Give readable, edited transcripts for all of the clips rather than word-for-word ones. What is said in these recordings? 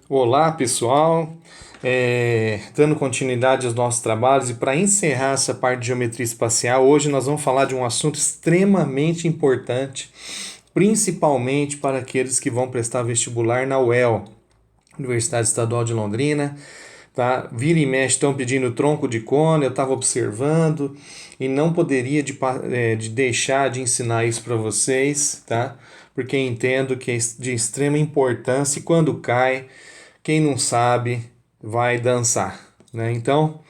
Olá, pessoal. Dando continuidade aos nossos trabalhos e para encerrar essa parte de geometria espacial, hoje nós vamos falar de um assunto extremamente importante, principalmente para aqueles que vão prestar vestibular na UEL, Universidade Estadual de Londrina. Tá? Vira e mexe estão pedindo tronco de cone, eu estava observando e não poderia de deixar de ensinar isso para vocês, tá? Porque entendo que é de extrema importância e quando cai, quem não sabe vai dançar, né? Então,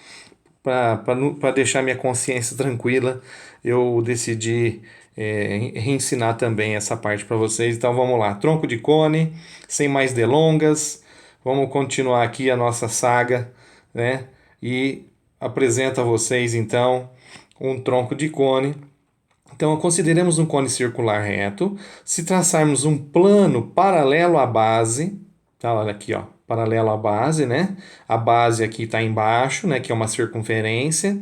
para deixar minha consciência tranquila, eu decidi reensinar também essa parte para vocês. Então vamos lá, tronco de cone, sem mais delongas, vamos continuar aqui a nossa saga, né? E apresento a vocês então um tronco de cone. Então, consideremos um cone circular reto. Se traçarmos um plano paralelo à base, tá? Olha aqui, ó, paralelo à base, né? A base aqui está embaixo, né? Que é uma circunferência.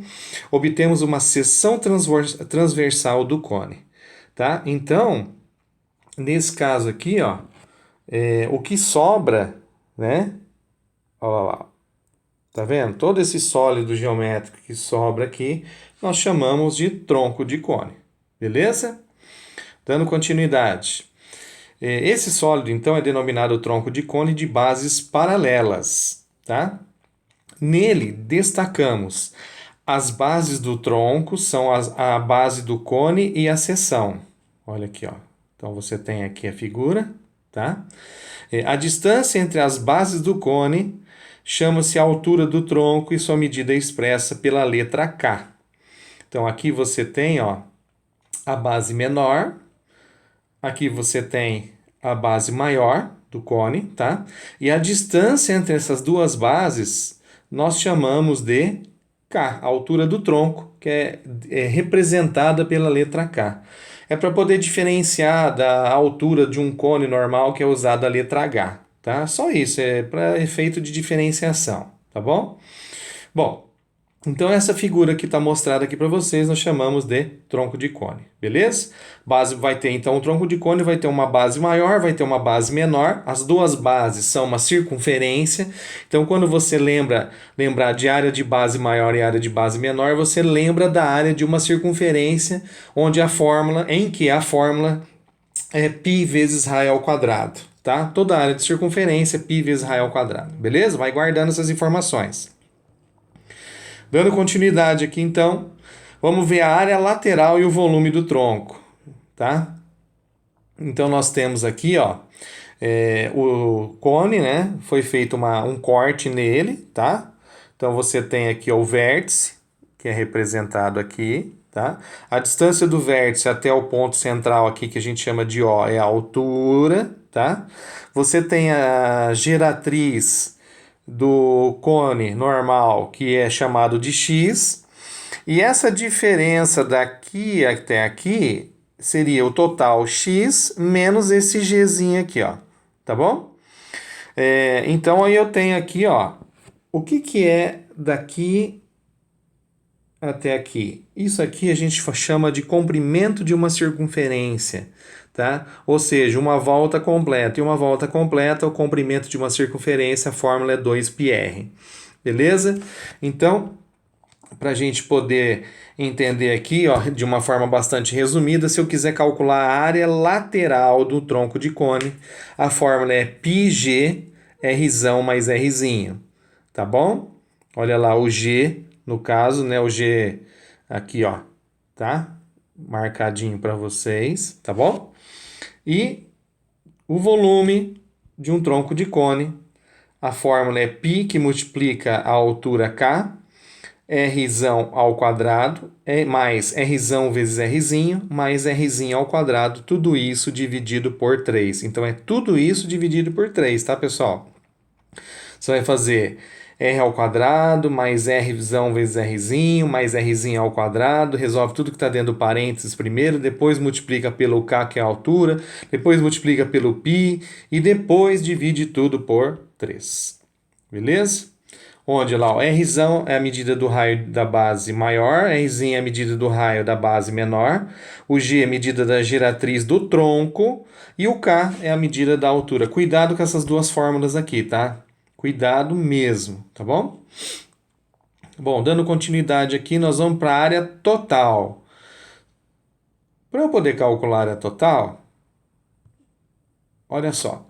Obtemos uma seção transversal do cone, tá? Então, nesse caso aqui, ó, o que sobra, né? Olha lá, tá vendo? Todo esse sólido geométrico que sobra aqui, nós chamamos de tronco de cone. Beleza? Dando continuidade. Esse sólido, então, é denominado tronco de cone de bases paralelas. Tá? Nele, destacamos as bases do tronco, são a base do cone e a seção. Olha aqui, ó. Então, você tem aqui a figura. Tá? A distância entre as bases do cone chama-se a altura do tronco e sua medida é expressa pela letra K. Então, aqui você tem, ó, a base menor, aqui você tem a base maior do cone, tá? E a distância entre essas duas bases nós chamamos de K, a altura do tronco, que é representada pela letra K. É para poder diferenciar da altura de um cone normal, que é usada a letra H, tá? Só isso, é para efeito de diferenciação, tá bom? Bom, então essa figura que está mostrada aqui para vocês nós chamamos de tronco de cone, beleza? Base vai ter então o tronco de cone, vai ter uma base maior, vai ter uma base menor. As duas bases são uma circunferência. Então quando você lembrar de área de base maior e área de base menor, você lembra da área de uma circunferência, onde em que a fórmula é π vezes raio ao quadrado, tá? Toda área de circunferência é π vezes raio ao quadrado, beleza? Vai guardando essas informações. Dando continuidade aqui, então, vamos ver a área lateral e o volume do tronco, tá? Então, nós temos aqui, ó, o cone, né? Foi feito um corte nele, tá? Então, você tem aqui ó, o vértice, que é representado aqui, tá? A distância do vértice até o ponto central aqui, que a gente chama de O, é a altura, tá? Você tem a geratriz do cone normal, que é chamado de X, e essa diferença daqui até aqui seria o total X menos esse Gzinho aqui, ó, tá bom? Então aí eu tenho aqui, ó, o que é daqui até aqui? Isso aqui a gente chama de comprimento de uma circunferência, tá? Ou seja, uma volta completa. E uma volta completa, o comprimento de uma circunferência, a fórmula é 2πr. Beleza? Então, para a gente poder entender aqui, ó, de uma forma bastante resumida, se eu quiser calcular a área lateral do tronco de cone, a fórmula é πg r mais rzinho, tá bom? Olha lá o G, no caso, né, o G aqui, ó, tá? Marcadinho para vocês, tá bom? E o volume de um tronco de cone, a fórmula é π, que multiplica a altura K, r ao quadrado, mais r vezes rzinho, mais rzinho ao quadrado, tudo isso dividido por 3. Então, é tudo isso dividido por 3, tá, pessoal? Você vai fazer r ao quadrado, mais r vezes rzinho, mais rzinho ao quadrado, resolve tudo que está dentro do parênteses primeiro, depois multiplica pelo k, que é a altura, depois multiplica pelo π, e depois divide tudo por 3. Beleza? Onde lá o R é a medida do raio da base maior, R é a medida do raio da base menor, o G é a medida da geratriz do tronco e o K é a medida da altura. Cuidado com essas duas fórmulas aqui, tá? Cuidado mesmo, tá bom? Bom, dando continuidade aqui, nós vamos para a área total. Para eu poder calcular a área total, olha só.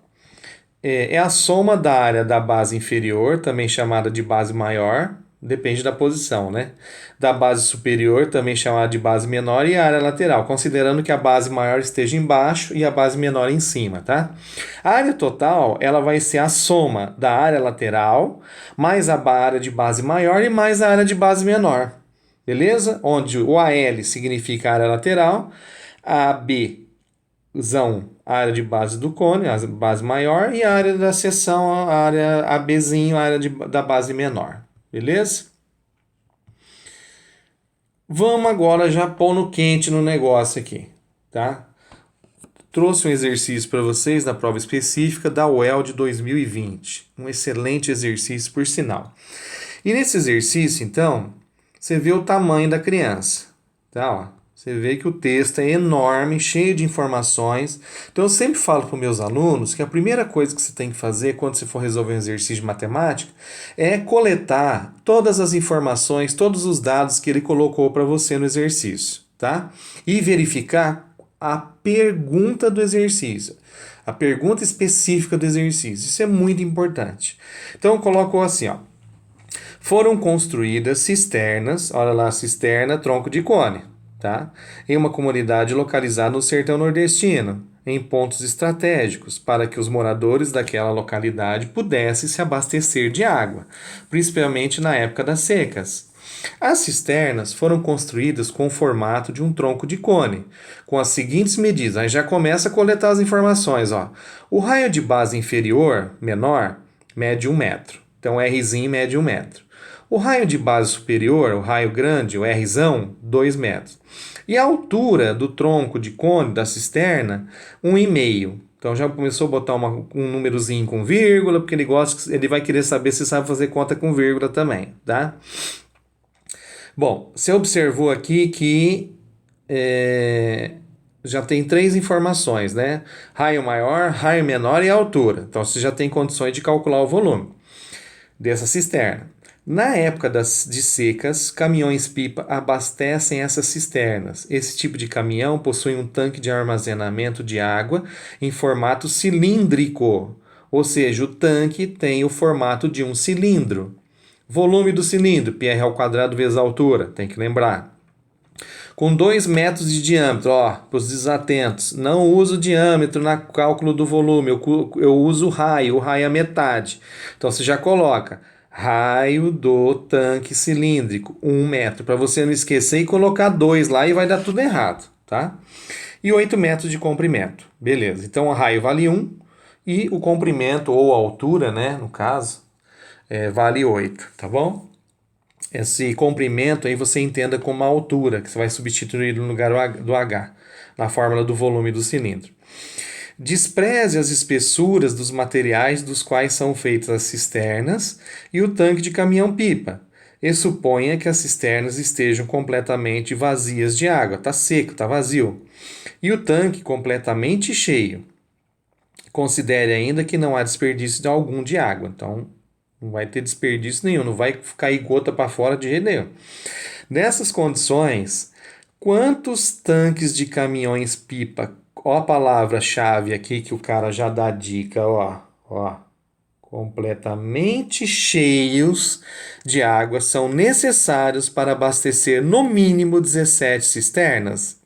É a soma da área da base inferior, também chamada de base maior, depende da posição, né? Da base superior, também chamada de base menor, e a área lateral, considerando que a base maior esteja embaixo e a base menor em cima, tá? A área total, ela vai ser a soma da área lateral, mais a área de base maior e mais a área de base menor, beleza? Onde o AL significa área lateral, a AB a área de base do cone, a base maior, e a área da seção, a área ABzinho, a área da base menor. Beleza? Vamos agora já pôr no quente no negócio aqui, tá? Trouxe um exercício para vocês na prova específica da UEL de 2020. Um excelente exercício, por sinal. E nesse exercício, então, você vê o tamanho da criança, tá? Ó, você vê que o texto é enorme, cheio de informações. Então eu sempre falo para os meus alunos que a primeira coisa que você tem que fazer quando você for resolver um exercício de matemática é coletar todas as informações, todos os dados que ele colocou para você no exercício, tá? E verificar a pergunta do exercício, a pergunta específica do exercício. Isso é muito importante. Então colocou assim, ó. Foram construídas cisternas, olha lá, cisterna, tronco de cone, tá? Em uma comunidade localizada no sertão nordestino, em pontos estratégicos, para que os moradores daquela localidade pudessem se abastecer de água, principalmente na época das secas. As cisternas foram construídas com o formato de um tronco de cone, com as seguintes medidas. Aí já começa a coletar as informações, ó. O raio de base inferior, menor, mede 1 metro. Então, Rzinho mede 1 metro. O raio de base superior, o raio grande, o Rzão, 2 metros. E a altura do tronco de cone da cisterna, 1,5. Então já começou a botar um númerozinho com vírgula, porque ele vai querer saber se sabe fazer conta com vírgula também, tá? Bom, você observou aqui que já tem 3 informações, né? Raio maior, raio menor e altura. Então você já tem condições de calcular o volume dessa cisterna. Na época de secas, caminhões-pipa abastecem essas cisternas. Esse tipo de caminhão possui um tanque de armazenamento de água em formato cilíndrico, ou seja, o tanque tem o formato de um cilindro. Volume do cilindro, πr² vezes a altura, tem que lembrar. Com 2 metros de diâmetro, ó, para os desatentos, não uso diâmetro no cálculo do volume, eu uso o raio é a metade. Então você já coloca raio do tanque cilíndrico, 1 metro, para você não esquecer e colocar 2 lá e vai dar tudo errado, tá? E 8 metros de comprimento, beleza. Então o raio vale 1 e o comprimento ou a altura, né, no caso, vale 8, tá bom? Esse comprimento aí você entenda como a altura, que você vai substituir no lugar do H, na fórmula do volume do cilindro. Despreze as espessuras dos materiais dos quais são feitas as cisternas e o tanque de caminhão-pipa. E suponha que as cisternas estejam completamente vazias de água, está seco, está vazio. E o tanque completamente cheio. Considere ainda que não há desperdício de algum de água, então não vai ter desperdício nenhum, não vai cair gota para fora de jeito nenhum. Nessas condições, quantos tanques de caminhões-pipa, ó a palavra-chave aqui que o cara já dá dica, ó, completamente cheios de água são necessários para abastecer no mínimo 17 cisternas?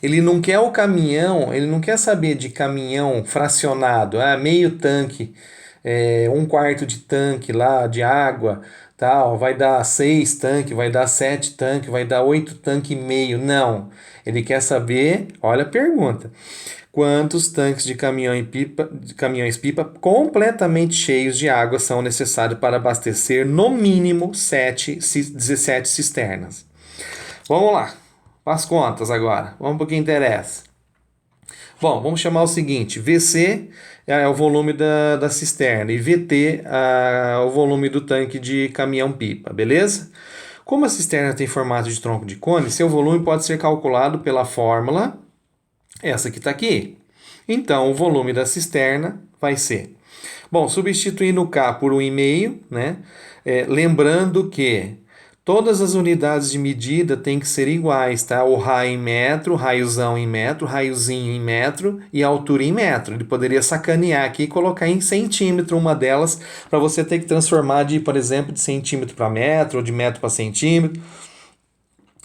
Ele não quer o caminhão, ele não quer saber de caminhão fracionado, meio tanque, 1/4 de tanque lá de água, tal, vai dar 6 tanques, vai dar 7 tanques, vai dar 8 tanques e meio. Não, ele quer saber, olha a pergunta, quantos tanques de caminhões-pipa completamente cheios de água são necessários para abastecer no mínimo 17 cisternas. Vamos lá, as contas agora, vamos para o que interessa. Bom, vamos chamar o seguinte, VC é o volume da cisterna e VT é o volume do tanque de caminhão-pipa, beleza? Como a cisterna tem formato de tronco de cone, seu volume pode ser calculado pela fórmula, essa que está aqui. Então, o volume da cisterna vai ser... Bom, substituindo o K por 1,5, né? Lembrando que todas as unidades de medida têm que ser iguais, tá? O raio em metro, raiozão em metro, raiozinho em metro e a altura em metro. Ele poderia sacanear aqui e colocar em centímetro uma delas para você ter que transformar de, por exemplo, de centímetro para metro ou de metro para centímetro.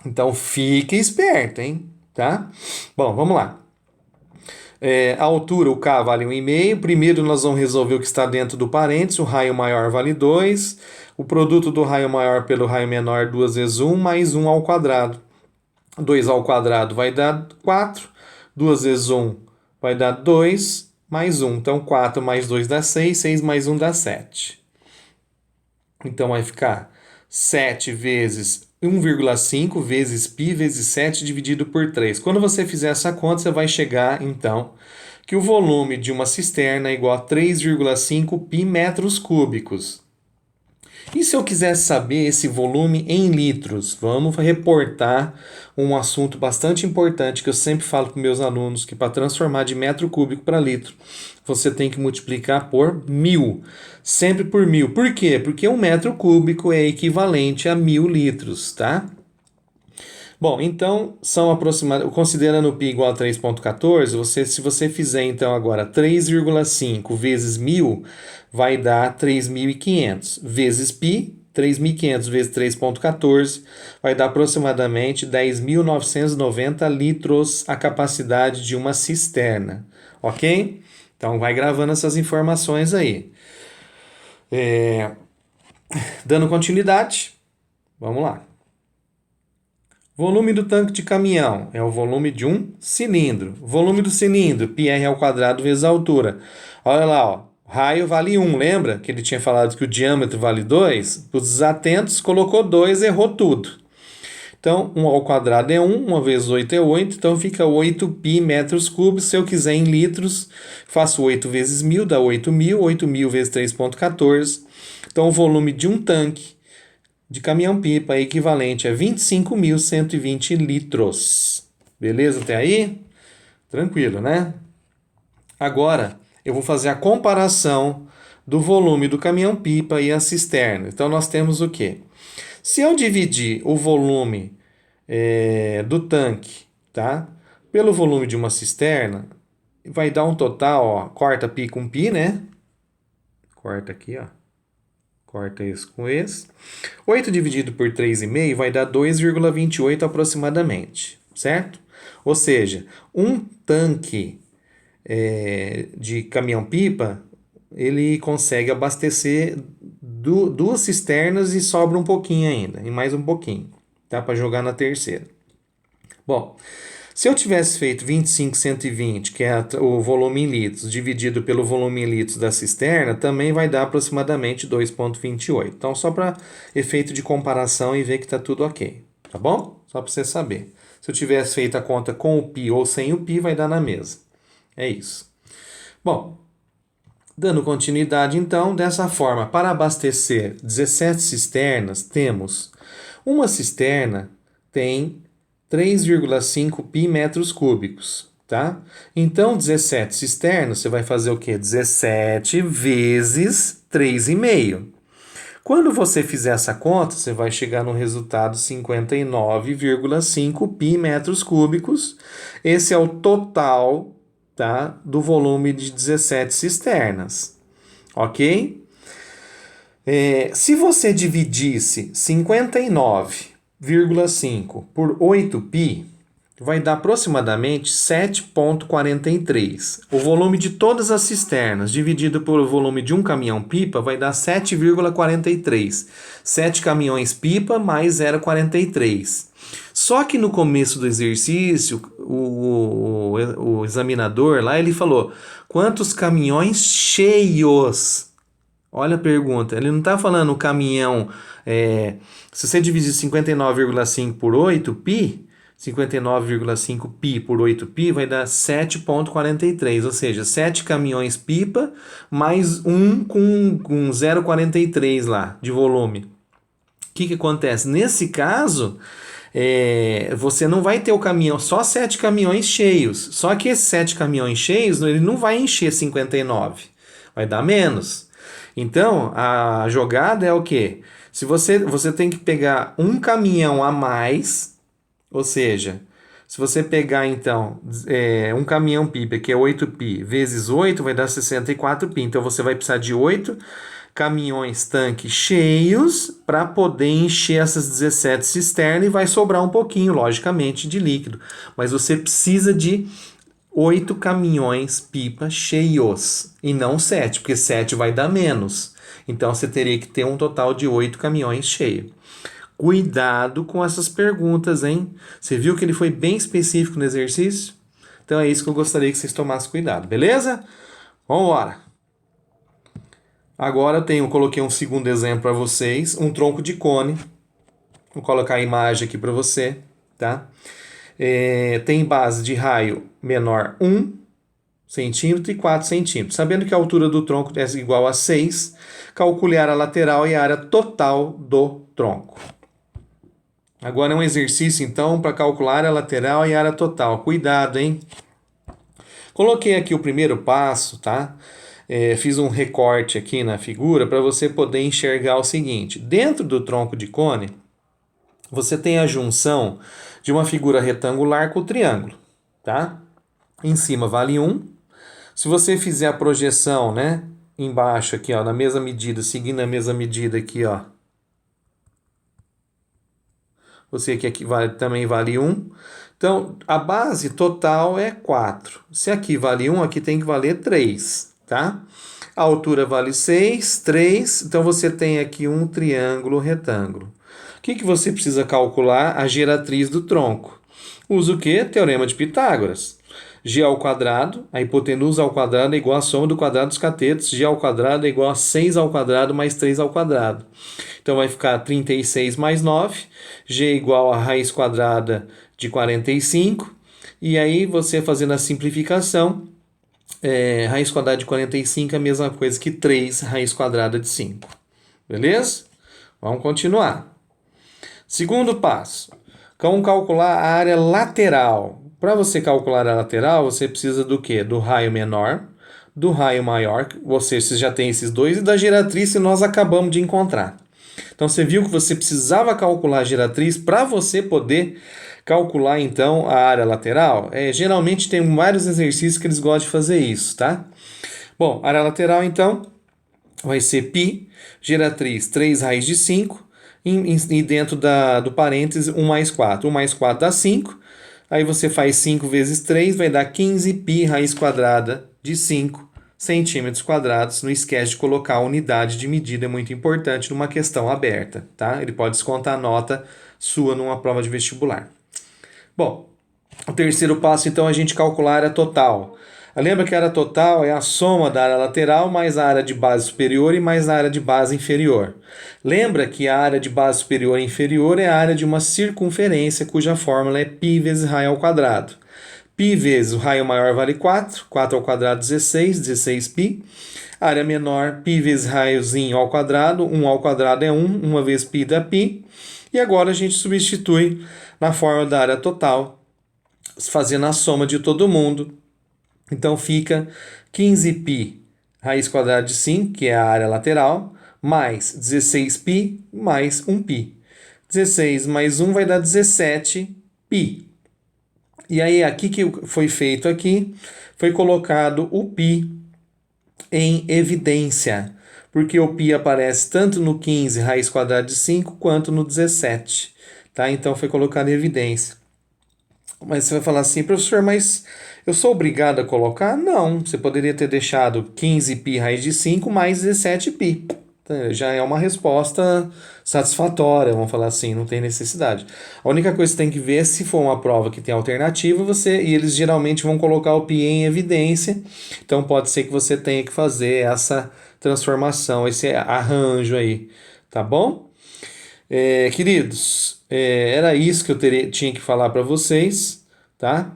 Então fique esperto, hein? Tá? Bom, vamos lá. A altura, o K vale 1,5. Primeiro nós vamos resolver o que está dentro do parênteses. O raio maior vale 2. O produto do raio maior pelo raio menor, 2 vezes 1, mais 1 ao quadrado. 2 ao quadrado vai dar 4. 2 vezes 1 vai dar 2, mais 1. Então 4 mais 2 dá 6. 6 mais 1 dá 7. Então vai ficar 7 vezes 1,5 vezes π vezes 7 dividido por 3. Quando você fizer essa conta, você vai chegar, então, que o volume de uma cisterna é igual a 3,5 π metros cúbicos. E se eu quisesse saber esse volume em litros? Vamos reportar um assunto bastante importante que eu sempre falo para meus alunos, que para transformar de metro cúbico para litro, você tem que multiplicar por 1.000. Sempre por 1.000. Por quê? Porque um metro cúbico é equivalente a 1.000 litros, tá? Bom, então, são aproximadamente, considerando o π igual a 3,14, se você fizer então agora 3,5 vezes 1.000, vai dar 3.500. Vezes π, 3.500 vezes 3,14, vai dar aproximadamente 10.990 litros a capacidade de uma cisterna, ok? Então, vai gravando essas informações aí. Dando continuidade, vamos lá. Volume do tanque de caminhão é o volume de um cilindro. Volume do cilindro, πr ao quadrado vezes a altura. Olha lá, ó. Raio vale 1, lembra? Que ele tinha falado que o diâmetro vale 2? Os desatentos, colocou 2, errou tudo. Então, 1 ao quadrado é 1, 1 vezes 8 é 8, então fica 8π metros cúbicos. Se eu quiser em litros, faço 8 vezes 1.000, dá 8.000, 8.000 vezes 3,14. Então, o volume de um tanque de caminhão-pipa é equivalente a 25.120 litros. Beleza até aí? Tranquilo, né? Agora, eu vou fazer a comparação do volume do caminhão-pipa e a cisterna. Então, nós temos o quê? Se eu dividir o volume do tanque, tá, pelo volume de uma cisterna, vai dar um total, ó, corta π com π, né? Corta aqui, ó. Corta isso com esse. 8 dividido por 3,5 vai dar 2,28 aproximadamente, certo? Ou seja, um tanque de caminhão-pipa, ele consegue abastecer duas cisternas e sobra um pouquinho ainda, e mais um pouquinho, tá? Para jogar na terceira. Bom, se eu tivesse feito 25.120, que é o volume em litros, dividido pelo volume em litros da cisterna, também vai dar aproximadamente 2,28. Então, só para efeito de comparação e ver que está tudo ok, tá bom? Só para você saber. Se eu tivesse feito a conta com o π ou sem o π, vai dar na mesma. É isso. Bom, dando continuidade, então, dessa forma, para abastecer 17 cisternas, temos uma cisterna tem 3,5 π metros cúbicos, tá? Então, 17 cisternas, você vai fazer o quê? 17 vezes 3,5. Quando você fizer essa conta, você vai chegar no resultado 59,5 π metros cúbicos. Esse é o total, tá, do volume de 17 cisternas, ok? Se você dividisse 59,5 por 8π, vai dar aproximadamente 7,43. O volume de todas as cisternas dividido pelo volume de um caminhão-pipa vai dar 7,43. 7 caminhões-pipa mais 0,43. Só que no começo do exercício, o examinador lá, ele falou, quantos caminhões cheios? Olha a pergunta, ele não está falando o caminhão, se você dividir 59,5 por 8π, 59,5π por 8π vai dar 7,43, ou seja, 7 caminhões pipa mais um com 0,43 lá de volume. O que acontece? Nesse caso, você não vai ter o caminhão, só 7 caminhões cheios, só que esses 7 caminhões cheios, ele não vai encher 59, vai dar menos. Então, a jogada é o quê? Se você tem que pegar um caminhão a mais, ou seja, se você pegar então um caminhão pipa, que é 8π, vezes 8, vai dar 64π. Então você vai precisar de 8 caminhões tanque cheios para poder encher essas 17 cisternas e vai sobrar um pouquinho, logicamente, de líquido. Mas você precisa de 8 caminhões pipa cheios e não 7, porque 7 vai dar menos. Então você teria que ter um total de 8 caminhões cheios. Cuidado com essas perguntas, hein? Você viu que ele foi bem específico no exercício? Então é isso que eu gostaria que vocês tomassem cuidado, beleza? Vamos embora. Agora coloquei um segundo exemplo para vocês, um tronco de cone. Vou colocar a imagem aqui para você, tá? Tem base de raio menor 1 centímetro e 4 centímetros. Sabendo que a altura do tronco é igual a 6, calcule a área lateral e a área total do tronco. Agora é um exercício, então, para calcular a área lateral e a área total. Cuidado, hein? Coloquei aqui o primeiro passo, tá? Fiz um recorte aqui na figura para você poder enxergar o seguinte. Dentro do tronco de cone, você tem a junção de uma figura retangular com o triângulo, tá? Em cima vale 1. Se você fizer a projeção, né? Embaixo aqui, ó, na mesma medida, seguindo a mesma medida aqui, ó. Você que aqui também vale 1. Então, a base total é 4. Se aqui vale 1, aqui tem que valer 3, tá? A altura vale 6, 3. Então, você tem aqui um triângulo retângulo. O que você precisa calcular? A geratriz do tronco. Usa o quê? Teorema de Pitágoras. G ao quadrado, a hipotenusa ao quadrado é igual à soma do quadrado dos catetos. G ao quadrado é igual a 6 ao quadrado mais 3 ao quadrado. Então vai ficar 36 mais 9. G é igual a raiz quadrada de 45. E aí você fazendo a simplificação, raiz quadrada de 45 é a mesma coisa que 3 raiz quadrada de 5. Beleza? Vamos continuar. Segundo passo. Vamos calcular a área lateral. Para você calcular a lateral, você precisa do quê? Do raio menor, do raio maior, você já tem esses dois, e da geratriz que nós acabamos de encontrar. Então, você viu que você precisava calcular a geratriz para você poder calcular, então, a área lateral? Geralmente tem vários exercícios que eles gostam de fazer isso, tá? Bom, área lateral, então, vai ser π, geratriz 3 raiz de 5, e dentro do parênteses 1 mais 4. 1 mais 4 dá 5. Aí você faz 5 vezes 3, vai dar 15π raiz quadrada de 5 centímetros quadrados. Não esquece de colocar a unidade de medida, é muito importante numa questão aberta, tá? Ele pode descontar a nota sua numa prova de vestibular. Bom, o terceiro passo, então, é a gente calcular a área total. Lembra que a área total é a soma da área lateral mais a área de base superior e mais a área de base inferior. Lembra que a área de base superior e inferior é a área de uma circunferência cuja fórmula é π vezes raio ao quadrado. Π vezes o raio maior vale 4, 4 ao quadrado 16, 16π. Área menor, π vezes raiozinho ao quadrado, 1 ao quadrado é 1, 1 vezes π dá π. E agora a gente substitui na fórmula da área total, fazendo a soma de todo mundo. Então fica 15π raiz quadrada de 5, que é a área lateral, mais 16π mais 1π. 16 mais 1 vai dar 17π. E aí aqui que foi feito aqui, foi colocado o π em evidência, porque o π aparece tanto no 15 raiz quadrada de 5 quanto no 17. Tá? Então foi colocado em evidência. Mas você vai falar assim, professor, mas eu sou obrigado a colocar? Não, você poderia ter deixado 15π raiz de 5 mais 17π. Já é uma resposta satisfatória, vamos falar assim, não tem necessidade. A única coisa que você tem que ver é se for uma prova que tem alternativa, e eles geralmente vão colocar o π em evidência, então pode ser que você tenha que fazer essa transformação, esse arranjo aí, tá bom? Queridos, era isso que eu tinha que falar para vocês, tá?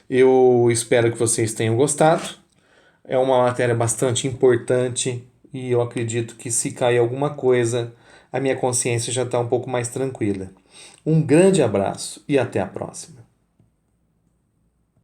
Eu espero que vocês tenham gostado. É uma matéria bastante importante e eu acredito que se cair alguma coisa, a minha consciência já está um pouco mais tranquila. Um grande abraço e até a próxima.